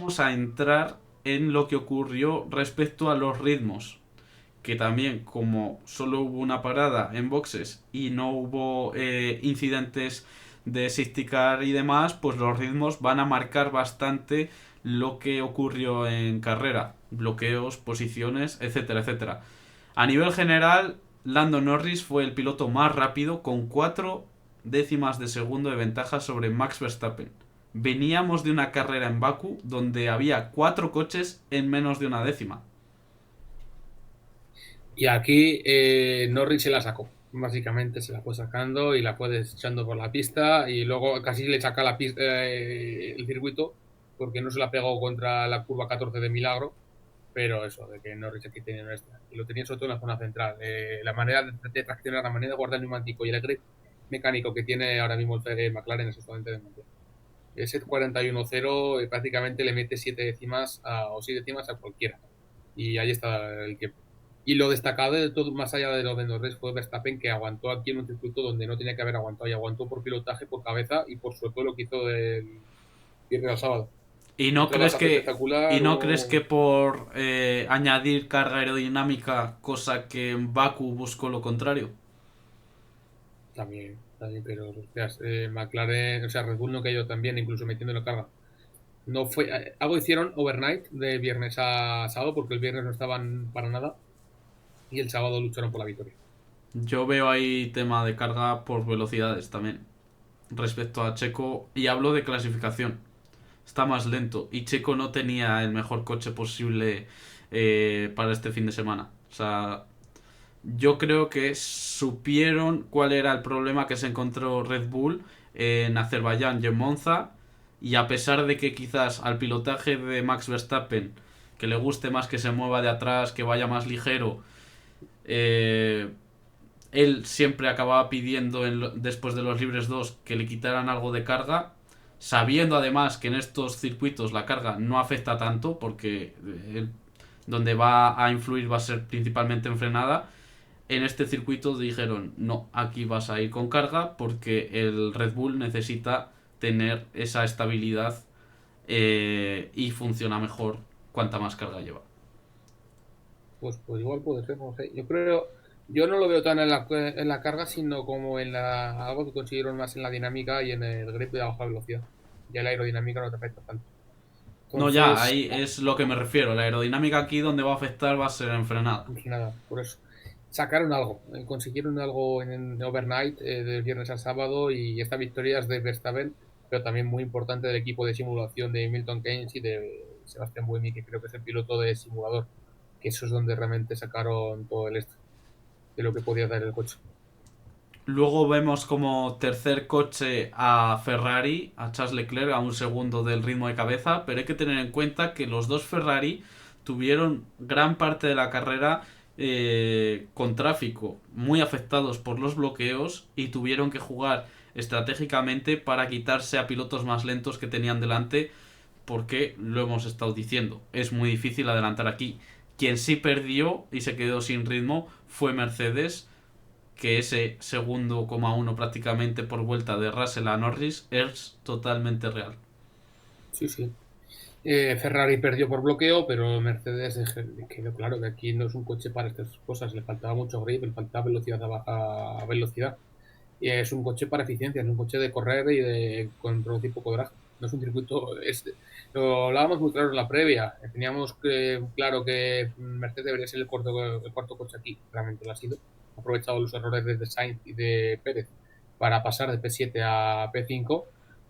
vamos a entrar en lo que ocurrió respecto a los ritmos. Que también, como solo hubo una parada en boxes y no hubo incidentes de safety car y demás, pues los ritmos van a marcar bastante lo que ocurrió en carrera. Bloqueos, posiciones, etcétera, etcétera. A nivel general, Lando Norris fue el piloto más rápido con 4 décimas de segundo de ventaja sobre Max Verstappen. Veníamos de una carrera en Baku donde había 4 coches en menos de una décima. Y aquí Norris se la sacó. Básicamente se la fue sacando y la fue desechando por la pista y luego casi le saca la pista, el circuito porque no se la pegó contra la curva 14 de milagro, pero eso, de que Norris aquí tenía una extra. Y lo tenía sobre todo en la zona central. La manera de traccionar, la manera de guardar el neumático y el grip mecánico que tiene ahora mismo el McLaren es totalmente de mundial. Ese 41-0 prácticamente le mete 7 décimas o 6 décimas a cualquiera. Y ahí está el que. Y lo destacado de todo, más allá de lo de Norris, fue Verstappen, que aguantó aquí en un circuito donde no tenía que haber aguantado. Y aguantó por pilotaje, por cabeza y por sobre todo lo que hizo del viernes al sábado. ¿Y no Entró crees bastante que, y espectacular. no crees que por añadir carga aerodinámica, cosa que en Baku buscó lo contrario? También, pero hostias, McLaren, o sea, Red Bull no cayó también, incluso metiéndole carga. No fue, algo hicieron overnight de viernes a sábado, porque el viernes no estaban para nada y el sábado lucharon por la victoria. Yo veo ahí tema de carga por velocidades también. Respecto a Checo, y hablo de clasificación, está más lento. Y Checo no tenía el mejor coche posible para este fin de semana. O sea, yo creo que supieron cuál era el problema que se encontró Red Bull en Azerbaiyán y en Monza. Y a pesar de que quizás al pilotaje de Max Verstappen, que le guste más que se mueva de atrás, que vaya más ligero, eh, él siempre acababa pidiendo después de los libres 2 que le quitaran algo de carga, sabiendo además que en estos circuitos la carga no afecta tanto, porque donde va a influir va a ser principalmente en frenada. En este circuito dijeron, no, aquí vas a ir con carga porque el Red Bull necesita tener esa estabilidad y funciona mejor cuanta más carga lleva. Pues igual puede ser, no sé. Yo creo, yo no lo veo tan en la carga, sino como en algo que consiguieron más en la dinámica y en el grip de baja velocidad. Ya la aerodinámica no te afecta tanto. No, ya, Entonces, ahí es lo que me refiero. La aerodinámica aquí donde va a afectar va a ser en frenada. pues nada, por eso. Sacaron algo, consiguieron algo en overnight, del viernes al sábado, y esta victoria es de Verstappen, pero también muy importante del equipo de simulación de Milton Keynes y de Sebastián Buemi, que creo que es el piloto de simulador, que eso es donde realmente sacaron todo el esto de lo que podía dar el coche. Luego vemos como tercer coche a Ferrari, a Charles Leclerc, a un segundo del ritmo de cabeza, pero hay que tener en cuenta que los dos Ferrari tuvieron gran parte de la carrera con tráfico, muy afectados por los bloqueos y tuvieron que jugar estratégicamente para quitarse a pilotos más lentos que tenían delante, porque lo hemos estado diciendo, es muy difícil adelantar aquí. Quien sí perdió y se quedó sin ritmo fue Mercedes, que ese segundo coma uno prácticamente por vuelta de Russell a Norris es totalmente real. Sí, sí. Ferrari perdió por bloqueo, pero Mercedes quedó claro que aquí no es un coche para estas cosas. Le faltaba mucho grip, le faltaba velocidad a baja velocidad. Y es un coche para eficiencia, es un coche de correr y de control tipo codraje. No es un circuito. Lo hablábamos muy claro en la previa. Teníamos claro que Mercedes debería ser el cuarto coche aquí. Realmente lo ha sido. Ha aprovechado los errores de Sainz y de Pérez para pasar de P7 a P5,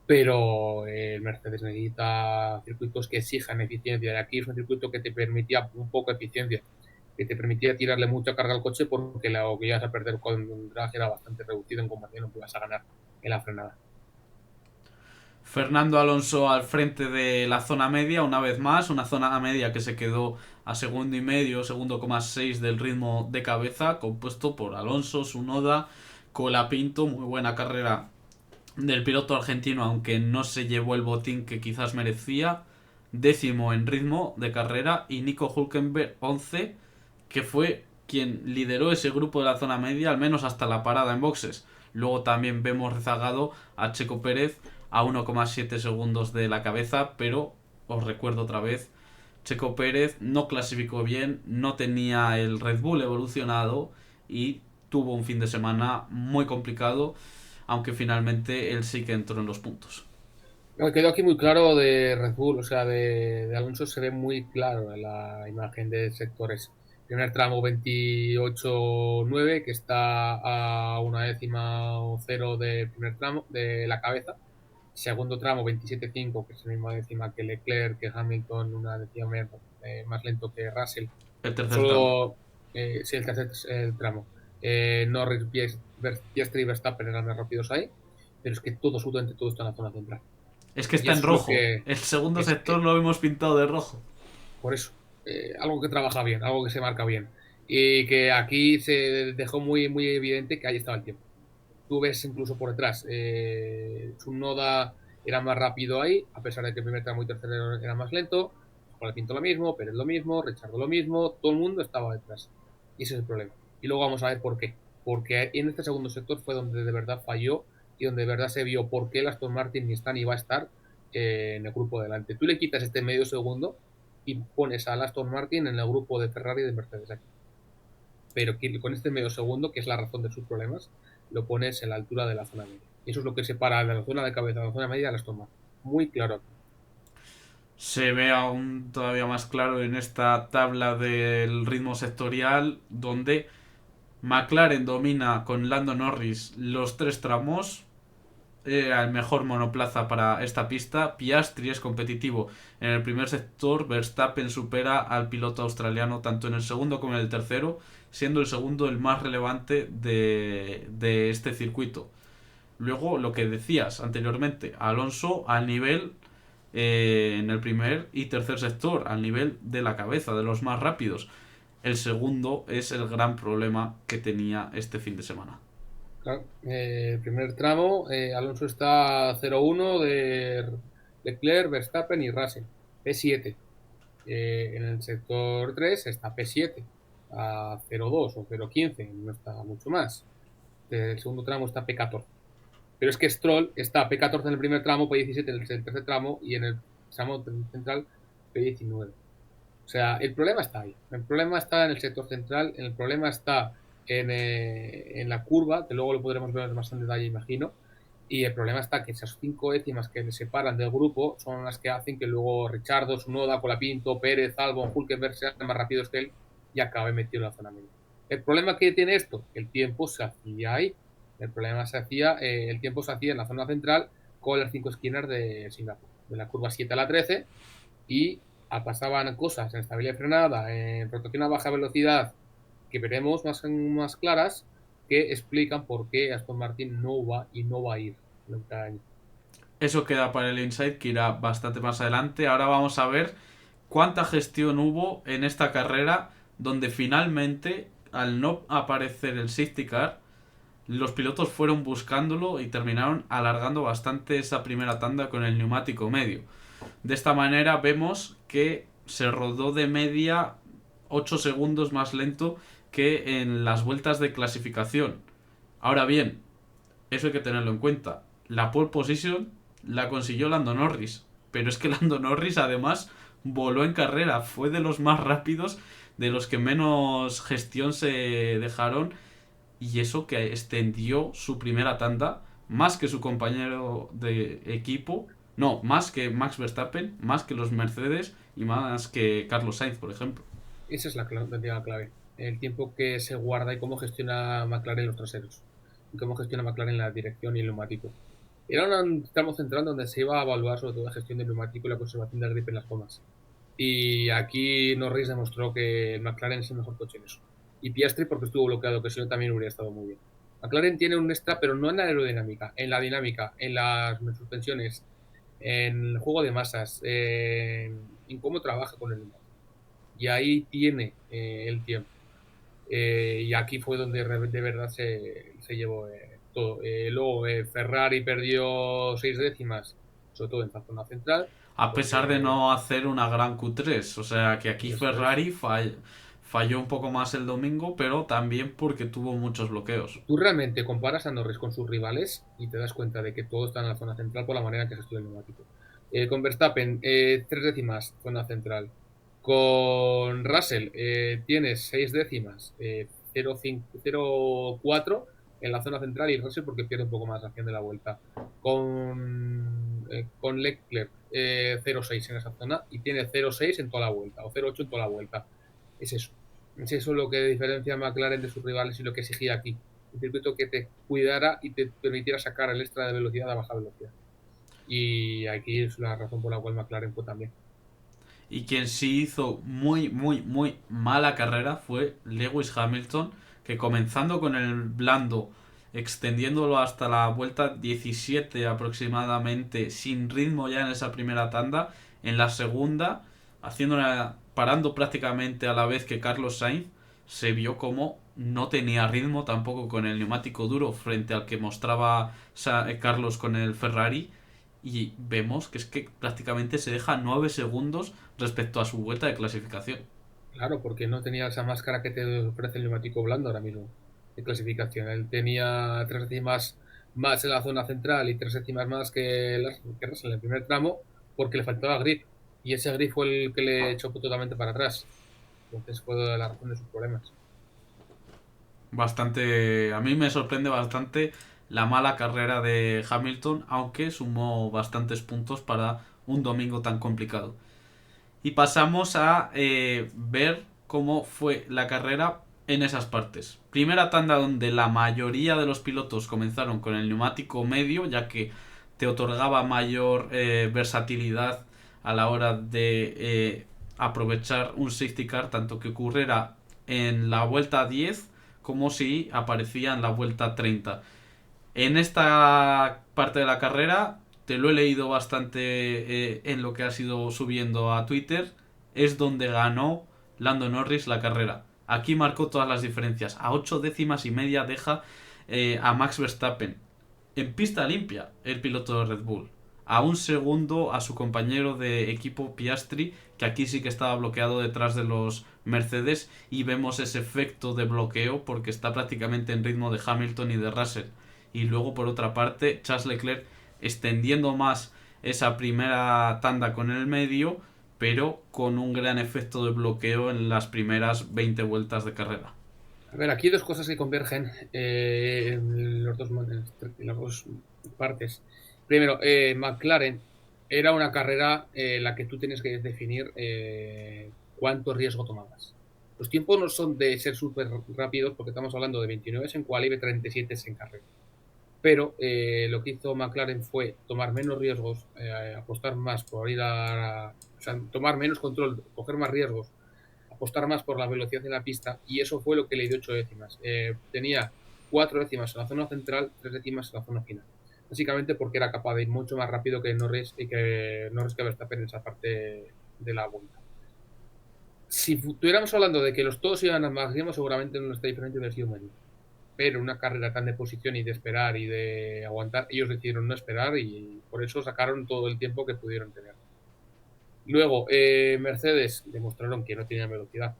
pero el Mercedes necesita circuitos que exijan eficiencia. Y aquí es un circuito que te permitía un poco de eficiencia, que te permitía tirarle mucha carga al coche porque lo que ibas a perder con un drag era bastante reducido en comparación a lo que ibas a ganar en la frenada. Fernando Alonso al frente de la zona media, una vez más, una zona media que se quedó a segundo y medio, segundo coma seis del ritmo de cabeza, compuesto por Alonso, Sunoda, Colapinto, muy buena carrera del piloto argentino, aunque no se llevó el botín que quizás merecía, décimo en ritmo de carrera, y Nico Hülkenberg 11, que fue quien lideró ese grupo de la zona media, al menos hasta la parada en boxes. Luego también vemos rezagado a Checo Pérez a 1,7 segundos de la cabeza, pero os recuerdo otra vez, Checo Pérez no clasificó bien, no tenía el Red Bull evolucionado y tuvo un fin de semana muy complicado, aunque finalmente él sí que entró en los puntos. Me quedó aquí muy claro de Red Bull, o sea, de Alonso se ve muy claro en la imagen de sectores. Primer tramo 28,9, que está a una décima o cero del primer tramo de la cabeza. Segundo tramo 27,5, que es la misma décima que Leclerc, que Hamilton, una décima más lento que Russell. El tercer tramo. Solo, sí, el tercer tramo. Norris, Piastri y Verstappen eran más rápidos ahí, pero es que todo, absolutamente todo está en la zona central. Es que Y está en eso es lo rojo. que El segundo es sector lo hemos pintado de rojo. por eso, algo que trabaja bien, algo que se marca bien. Y que aquí se dejó muy, muy evidente que ahí estaba el tiempo. Tú ves incluso por detrás, Tsunoda era más rápido ahí, a pesar de que el primer tramo y tercero era más lento. Con el Pinto lo mismo, Pérez lo mismo, Richardo lo mismo, todo el mundo estaba detrás. Y ese es el problema. Y luego vamos a ver por qué. Porque en este segundo sector fue donde de verdad falló y donde de verdad se vio por qué el Aston Martin ni está ni va a estar en el grupo delante. Tú le quitas este medio segundo y pones al Aston Martin en el grupo de Ferrari y de Mercedes aquí. Pero con este medio segundo, que es la razón de sus problemas, lo pones en la altura de la zona media. Y eso es lo que separa de la zona de cabeza de la zona media de las tomas. Muy claro aquí. Se ve aún todavía más claro en esta tabla del ritmo sectorial, donde McLaren domina con Lando Norris los tres tramos, el mejor monoplaza para esta pista. Piastri es competitivo en el primer sector. Verstappen supera al piloto australiano tanto en el segundo como en el tercero, siendo el segundo el más relevante de este circuito. Luego, lo que decías anteriormente, Alonso al nivel en el primer y tercer sector, al nivel de la cabeza, de los más rápidos. El segundo es el gran problema que tenía este fin de semana. Claro. El primer tramo, Alonso está a 0,1 de Leclerc, Verstappen y Russell. P7. En el sector 3 está P7 a 0,2 o 0,15, no está mucho más. El segundo tramo está P14. Pero es que Stroll está P14 en el primer tramo, P17 en el tercer tramo y en el tramo central P19. O sea, el problema está ahí. El problema está en el sector central, el problema está en la curva, que luego lo podremos ver más en detalle, imagino. Y el problema está que esas 5 décimas que le separan del grupo son las que hacen que luego Richardo, Tsunoda, Colapinto, Pérez, Albon, Hulkenberg sean más rápidos que él y acabe metido en la zona media. El problema que tiene esto, el tiempo se hacía ahí. El tiempo se hacía en la zona central con las 5 esquinas de Singapur, de la curva 7 a la 13, y pasaban cosas en estabilidad de frenada, en rotación a baja velocidad, que veremos más claras, que explican por qué Aston Martin no va y no va a ir cada año. Eso queda para el Insight, que irá bastante más adelante. Ahora vamos a ver cuánta gestión hubo en esta carrera, donde finalmente, al no aparecer el safety car, los pilotos fueron buscándolo y terminaron alargando bastante esa primera tanda con el neumático medio. De esta manera vemos que se rodó de media 8 segundos más lento que en las vueltas de clasificación. Ahora bien, eso hay que tenerlo en cuenta. La pole position la consiguió Lando Norris, pero es que Lando Norris además voló en carrera, fue de los más rápidos, de los que menos gestión se dejaron, y eso que extendió su primera tanda más que su compañero de equipo, no, más que Max Verstappen, más que los Mercedes y más que Carlos Sainz, por ejemplo. Esa es la clave. El tiempo que se guarda y cómo gestiona McLaren los traseros. Y cómo gestiona McLaren la dirección y el neumático. Era un tramo central donde se iba a evaluar sobre todo la gestión del neumático y la conservación del grip en las gomas. Y aquí Norris demostró que el McLaren es el mejor coche en eso. Y Piastri porque estuvo bloqueado, que si no también hubiera estado muy bien. McLaren tiene un extra, pero no en la aerodinámica, en la dinámica, en las suspensiones, en el juego de masas, en cómo trabaja con el neumático. Y ahí tiene el tiempo. Y aquí fue donde de verdad se llevó todo. Luego Ferrari perdió 6 décimas, sobre todo en la zona central, A pesar de donde no hacer una gran Q3, o sea que aquí eso es. Ferrari falló un poco más el domingo, pero también porque tuvo muchos bloqueos. Tú realmente comparas a Norris con sus rivales y te das cuenta de que todo está en la zona central por la manera en que se estudia el neumático. Con Verstappen, 3 décimas, zona central. Con Russell tienes 6 décimas, 0,4 en la zona central y Russell porque pierde un poco más la acción de la vuelta. Con Leclerc 0,6 en esa zona y tiene 0,6 en toda la vuelta o 0,8 en toda la vuelta. Es eso. Es eso lo que diferencia a McLaren de sus rivales y lo que exigía aquí. Un circuito que te cuidara y te permitiera sacar el extra de velocidad a baja velocidad. Y aquí es la razón por la cual McLaren fue también. Y quien sí hizo muy, muy, muy mala carrera fue Lewis Hamilton, que comenzando con el blando, extendiéndolo hasta la vuelta 17 aproximadamente, sin ritmo ya en esa primera tanda, en la segunda, parando prácticamente a la vez que Carlos Sainz, se vio como no tenía ritmo tampoco con el neumático duro frente al que mostraba Carlos con el Ferrari, y vemos que es que prácticamente se deja 9 segundos respecto a su vuelta de clasificación. Claro, porque no tenía esa máscara que te ofrece el neumático blando ahora mismo de clasificación. Él tenía 3 décimas más en la zona central y 3 décimas más que Russell en el primer tramo porque le faltaba grip. Y ese grip fue el que le echó totalmente para atrás. Entonces fue la razón de sus problemas. Bastante. A mí me sorprende bastante la mala carrera de Hamilton, aunque sumó bastantes puntos para un domingo tan complicado. Y pasamos a ver cómo fue la carrera en esas partes. Primera tanda donde la mayoría de los pilotos comenzaron con el neumático medio, ya que te otorgaba mayor versatilidad a la hora de aprovechar un safety car, tanto que ocurriera en la vuelta 10 como si aparecía en la vuelta 30. En esta parte de la carrera, te lo he leído bastante en lo que has ido subiendo a Twitter, es donde ganó Lando Norris la carrera. Aquí marcó todas las diferencias. A 8 décimas y media deja a Max Verstappen. En pista limpia, el piloto de Red Bull. A un segundo a su compañero de equipo Piastri, que aquí sí que estaba bloqueado detrás de los Mercedes, y vemos ese efecto de bloqueo porque está prácticamente en ritmo de Hamilton y de Russell. Y luego por otra parte Charles Leclerc extendiendo más esa primera tanda con el medio, pero con un gran efecto de bloqueo en las primeras 20 vueltas de carrera. A ver, aquí hay dos cosas que convergen en las dos partes. Primero, McLaren era una carrera en la que tú tienes que definir cuánto riesgo tomabas. Los tiempos no son de ser súper rápidos porque estamos hablando de 29 en quali y de 37 en carrera. Pero lo que hizo McLaren fue tomar menos riesgos, apostar más por o sea, tomar menos control, coger más riesgos, apostar más por la velocidad en la pista y eso fue lo que le dio 8 décimas. Tenía 4 décimas en la zona central, 3 décimas en la zona final. Básicamente porque era capaz de ir mucho más rápido que Norris y que Verstappen en esa parte de la vuelta. Si estuviéramos hablando de que los todos iban al máximo, seguramente no está diferente hubiera sido medio. Pero una carrera tan de posición y de esperar y de aguantar, ellos decidieron no esperar y por eso sacaron todo el tiempo que pudieron tener. Luego, Mercedes demostraron que no tenían velocidad,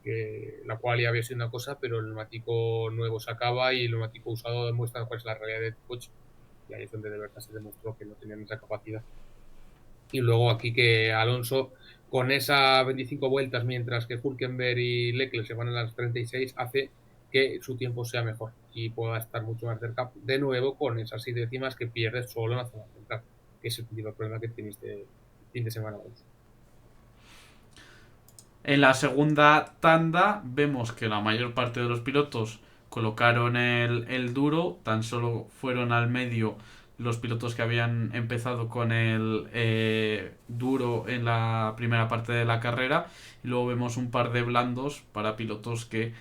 que la cual ya había sido una cosa, pero el neumático nuevo se acaba y el neumático usado demuestra cuál es la realidad del coche. Y ahí es donde de verdad se demostró que no tenían esa capacidad. Y luego aquí que Alonso, con esas 25 vueltas, mientras que Hülkenberg y Leclerc se van a las 36, hace que su tiempo sea mejor y pueda estar mucho más cerca de nuevo con esas 6 décimas que pierdes solo en la zona central, que es el principal problema que tiene este fin de semana. En la segunda tanda vemos que la mayor parte de los pilotos colocaron el duro, tan solo fueron al medio los pilotos que habían empezado con el duro en la primera parte de la carrera, y luego vemos un par de blandos para pilotos que,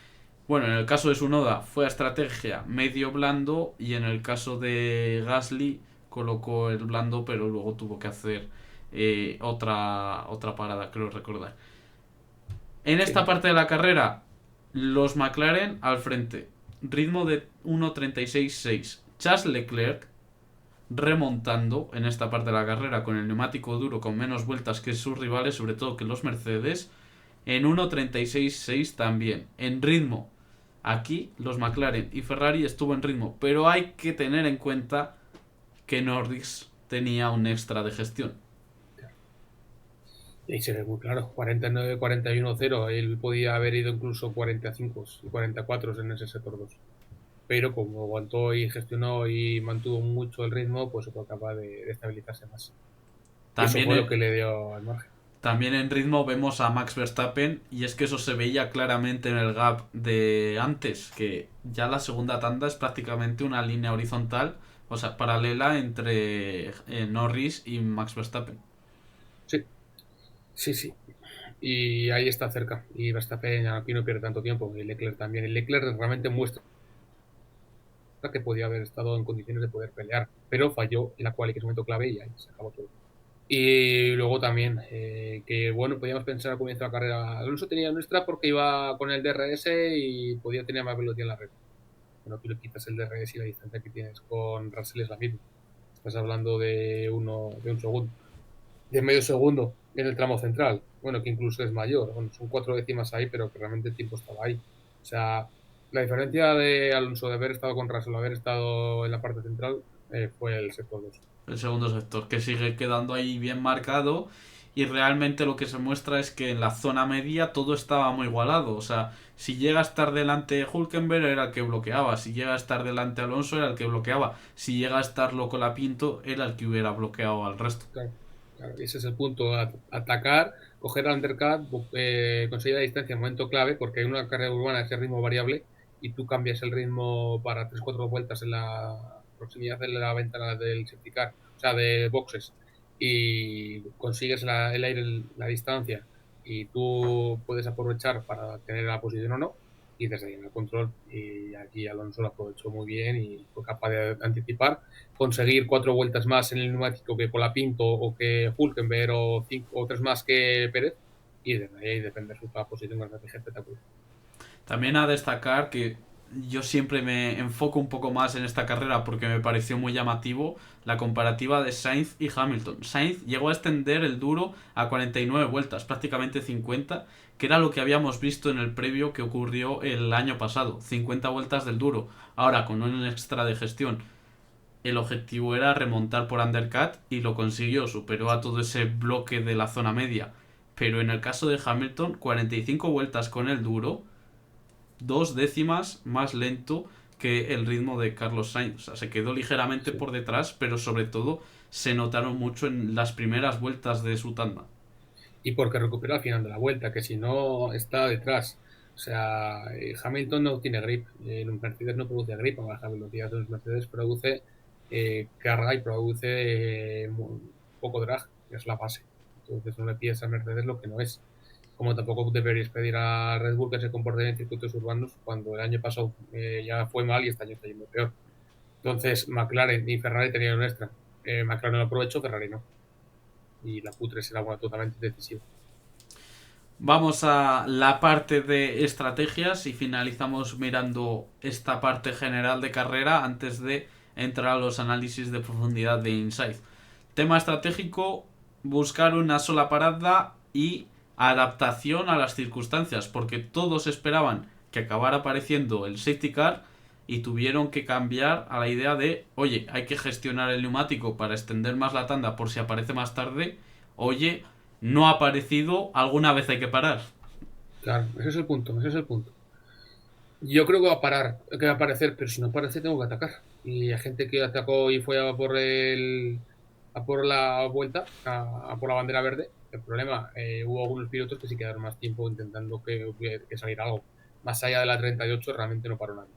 bueno, en el caso de Tsunoda fue a estrategia medio blando, y en el caso de Gasly colocó el blando pero luego tuvo que hacer otra parada, creo recordar. En esta Sí. parte de la carrera, los McLaren al frente. Ritmo de 1.36.6. Charles Leclerc remontando en esta parte de la carrera con el neumático duro con menos vueltas que sus rivales, sobre todo que los Mercedes. En 1.36.6 también. En ritmo. Aquí los McLaren y Ferrari estuvo en ritmo. Pero hay que tener en cuenta que Norris tenía un extra de gestión. Y se ve muy claro, 49, 41-0, él podía haber ido incluso 45 y 44 en ese sector 2. Pero como aguantó y gestionó y mantuvo mucho el ritmo, pues fue capaz de estabilizarse más. Y eso También, fue lo que le dio al margen. también en ritmo vemos a Max Verstappen y es que eso se veía claramente en el gap de antes, que ya la segunda tanda es prácticamente una línea horizontal, o sea, paralela entre Norris y Max Verstappen. Sí, sí, sí. Y ahí está cerca. Y Verstappen aquí no pierde tanto tiempo. Y Leclerc también. Y Leclerc realmente muestra que podía haber estado en condiciones de poder pelear, pero falló en la cual en ese momento clave y ahí se acabó todo. Y luego también, que bueno, podíamos pensar al comienzo de la carrera, Alonso tenía nuestra porque iba con el DRS y podía tener más velocidad en la red. Bueno, tú le quitas el DRS y la distancia que tienes con Russell es la misma. Estás hablando de un segundo, de medio segundo en el tramo central. Bueno, que incluso es mayor. Bueno, son 4 décimas ahí, pero que realmente el tiempo estaba ahí. O sea, la diferencia de Alonso de haber estado con Russell, haber estado en la parte central, fue el sector 2. El segundo sector, que sigue quedando ahí bien marcado. Y realmente lo que se muestra es que en la zona media todo estaba muy igualado. O sea, si llega a estar delante Hulkenberg era el que bloqueaba. Si llega a estar delante Alonso era el que bloqueaba. Si llega a estar Loco Lapinto era el que hubiera bloqueado al resto. Claro, claro, ese es el punto. Atacar, coger al undercut, conseguir la distancia en momento clave, porque en una carrera urbana ese ritmo variable y tú cambias el ritmo para 3 4 vueltas en la proximidad de la ventana del safety car, o sea, de boxes, y consigues el aire, la distancia, y tú puedes aprovechar para tener la posición o no, y desde ahí en el control. Y aquí Alonso lo aprovechó muy bien y fue capaz de anticipar, conseguir 4 vueltas más en el neumático que Colapinto o que Hulkenberg o 3 más que Pérez, y desde ahí defender su posición con estrategia espectacular. También a destacar que yo siempre me enfoco un poco más en esta carrera porque me pareció muy llamativo la comparativa de Sainz y Hamilton. Sainz llegó a extender el duro a 49 vueltas, prácticamente 50, que era lo que habíamos visto en el previo que ocurrió el año pasado, 50 vueltas del duro. Ahora, con un extra de gestión, el objetivo era remontar por undercut y lo consiguió, superó a todo ese bloque de la zona media. Pero en el caso de Hamilton, 45 vueltas con el duro, 2 décimas más lento que el ritmo de Carlos Sainz. O sea, se quedó ligeramente Sí. por detrás, pero sobre todo se notaron mucho en las primeras vueltas de su tanda. Y porque recupera al final de la vuelta, que si no está detrás. O sea, Hamilton no tiene grip, los Mercedes no produce grip a baja velocidad, los Mercedes produce carga y produce poco drag, que es la base. Entonces no le pides a Mercedes lo que no es. Como tampoco deberías pedir a Red Bull que se comporte en circuitos urbanos cuando el año pasado ya fue mal y este año está yendo peor. Entonces McLaren y Ferrari tenían un extra. McLaren lo aprovechó, Ferrari no. Y la Q3 era una totalmente decisiva. Vamos a la parte de estrategias y finalizamos mirando esta parte general de carrera antes de entrar a los análisis de profundidad de Insight. Tema estratégico, buscar una sola parada y adaptación a las circunstancias, porque todos esperaban que acabara apareciendo el safety car y tuvieron que cambiar a la idea de, oye, hay que gestionar el neumático para extender más la tanda por si aparece más tarde, oye, no ha aparecido, alguna vez hay que parar. Claro, ese es el punto, ese es el punto. Yo creo que va a parar, que va a aparecer, pero si no aparece tengo que atacar. Y hay gente que atacó y fue a por la vuelta, a por la bandera verde. El problema, hubo algunos pilotos que sí quedaron más tiempo intentando que saliera algo. Más allá de la 38 realmente no paró nadie.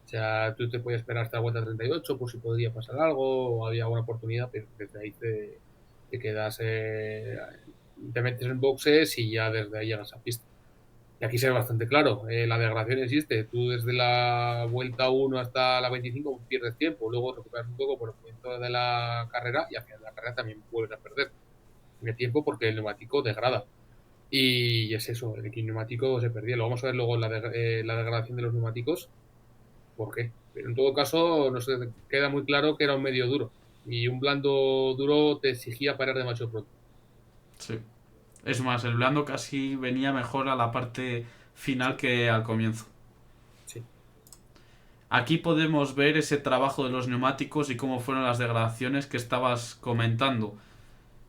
O sea, tú te puedes esperar hasta la vuelta 38 por si podría pasar algo o había alguna oportunidad, pero desde ahí te quedas, te metes en boxes y ya desde ahí llegas a pista. Y aquí se ve bastante claro, la degradación existe. Tú desde la vuelta 1 hasta la 25 pierdes tiempo, luego recuperas un poco por el comienzo de la carrera y al final de la carrera también vuelves a perder tiempo porque el neumático degrada. Y es eso, el neumático se perdía. Lo vamos a ver luego la degradación de los neumáticos, por qué. Pero en todo caso, nos queda muy claro que era un medio duro. Y un blando duro te exigía parar demasiado pronto. Sí. Es más, el blando casi venía mejor a la parte final que al comienzo. Sí. Aquí podemos ver ese trabajo de los neumáticos y cómo fueron las degradaciones que estabas comentando.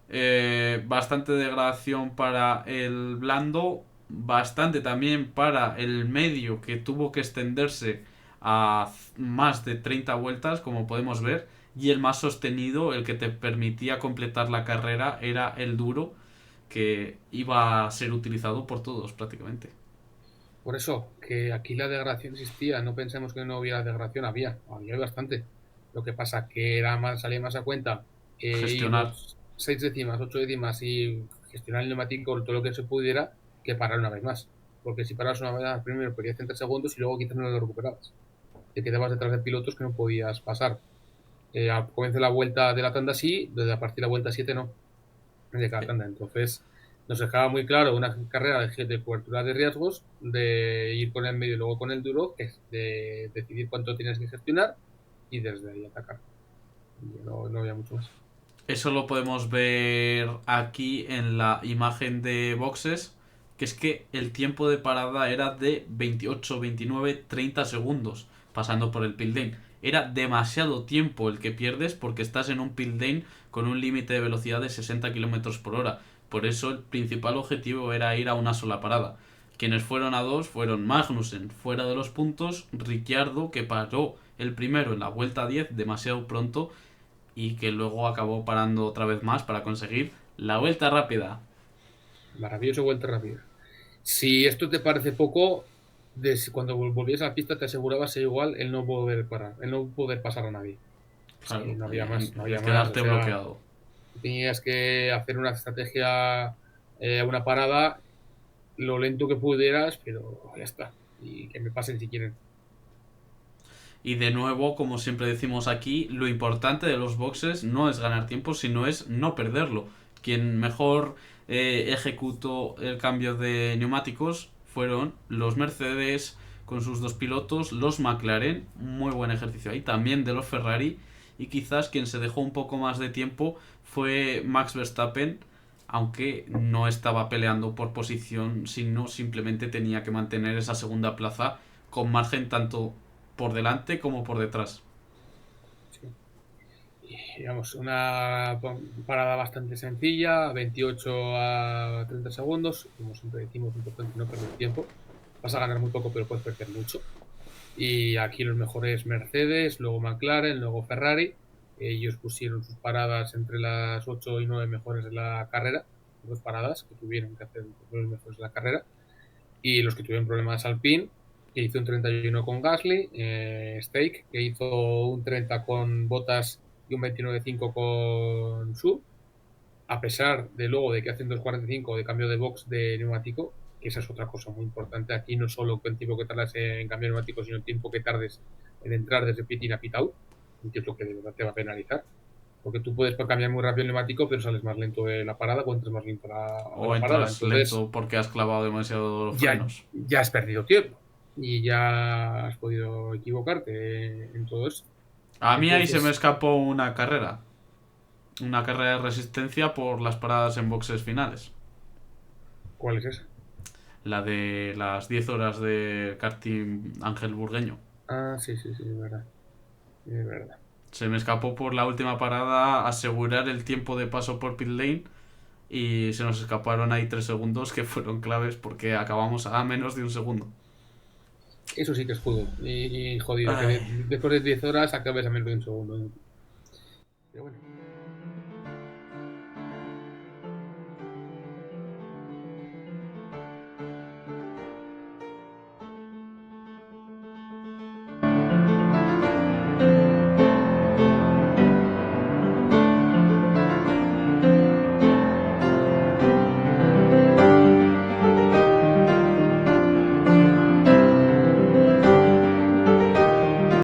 Bastante degradación para el blando, bastante también para el medio, que tuvo que extenderse a más de 30 vueltas, como podemos ver, y el más sostenido, el que te permitía completar la carrera, era el duro, que iba a ser utilizado por todos prácticamente. Por eso, que aquí la degradación existía, no pensemos que no hubiera degradación, había bastante. Lo que pasa que salía más a cuenta ir Gestionar. 6 décimas, 8 décimas y gestionar el neumático todo lo que se pudiera que parar una vez más. Porque si paras una vez más, primero perdías 30 segundos y luego quizás no lo recuperabas. Te quedabas detrás de pilotos que no podías pasar. Al comienzo de la vuelta de la tanda sí, desde a partir de la vuelta 7 no, de cada tanda. Entonces, nos dejaba muy claro una carrera de cobertura de riesgos, de ir con el medio y luego con el duro, que es de decidir cuánto tienes que gestionar y desde ahí atacar. Y no había mucho más. Eso lo podemos ver aquí en la imagen de boxes, que es que el tiempo de parada era de 28, 29, 30 segundos pasando por el pit lane. Era demasiado tiempo el que pierdes porque estás en un pit lane con un límite de velocidad de 60 kilómetros por hora. Por eso el principal objetivo era ir a una sola parada. Quienes fueron a dos fueron Magnussen fuera de los puntos, Ricciardo que paró el primero en la vuelta 10 demasiado pronto y que luego acabó parando otra vez más para conseguir la vuelta rápida. Maravilloso vuelta rápida. Si esto te parece poco, cuando volvías a la pista te asegurabas igual el no poder parar, el no poder pasar a nadie. Es que Claro, no había más, no el había más. O quedarte sea, bloqueado. tenías que hacer una estrategia, una parada, lo lento que pudieras, pero ya está. Y que me pasen si quieren. Y de nuevo, como siempre decimos aquí, lo importante de los boxes no es ganar tiempo, sino es no perderlo. Quien mejor ejecutó el cambio de neumáticos fueron los Mercedes con sus dos pilotos, los McLaren, muy buen ejercicio ahí, también de los Ferrari, y quizás quien se dejó un poco más de tiempo fue Max Verstappen, aunque no estaba peleando por posición, sino simplemente tenía que mantener esa segunda plaza con margen tanto por delante como por detrás. Sí. Digamos, una parada bastante sencilla, 28 a 30 segundos. Como siempre decimos, importante no perder tiempo. Vas a ganar muy poco, pero puedes perder mucho. Y aquí los mejores Mercedes, luego McLaren, luego Ferrari. Ellos pusieron sus paradas entre las 8 y 9 mejores de la carrera. Dos paradas que tuvieron que hacer los mejores de la carrera. Y los que tuvieron problemas Alpine, que hizo un 31 con Gasly, Stake, que hizo un 30 con Bottas y un 29.5 con Su, a pesar de luego de que hacen 2.45 de cambio de box de neumático, que esa es otra cosa muy importante aquí, no solo el tiempo que tardas en cambiar neumático, sino el tiempo que tardes en entrar desde pit a pit out, que es lo que de verdad te va a penalizar. Porque tú puedes cambiar muy rápido el neumático, pero sales más lento de la parada o entras más lento a O la parada. entras Entonces, lento porque has clavado demasiado los ya, frenos. ya has perdido tiempo y ya has podido equivocarte en todo eso. A mí ahí se me Entonces, escapó una carrera. Una carrera de resistencia por las paradas en boxes finales. ¿cuál es esa? La de las 10 horas de karting Ángel Burgueño. Ah, sí, sí, sí, es verdad. Es verdad. Se me escapó por la última parada asegurar el tiempo de paso por pit lane y se nos escaparon ahí 3 segundos que fueron claves porque acabamos a menos de un segundo. Eso sí que es judo y jodido, que Ay, después de 10 horas acabes a menos de un segundo. Pero bueno.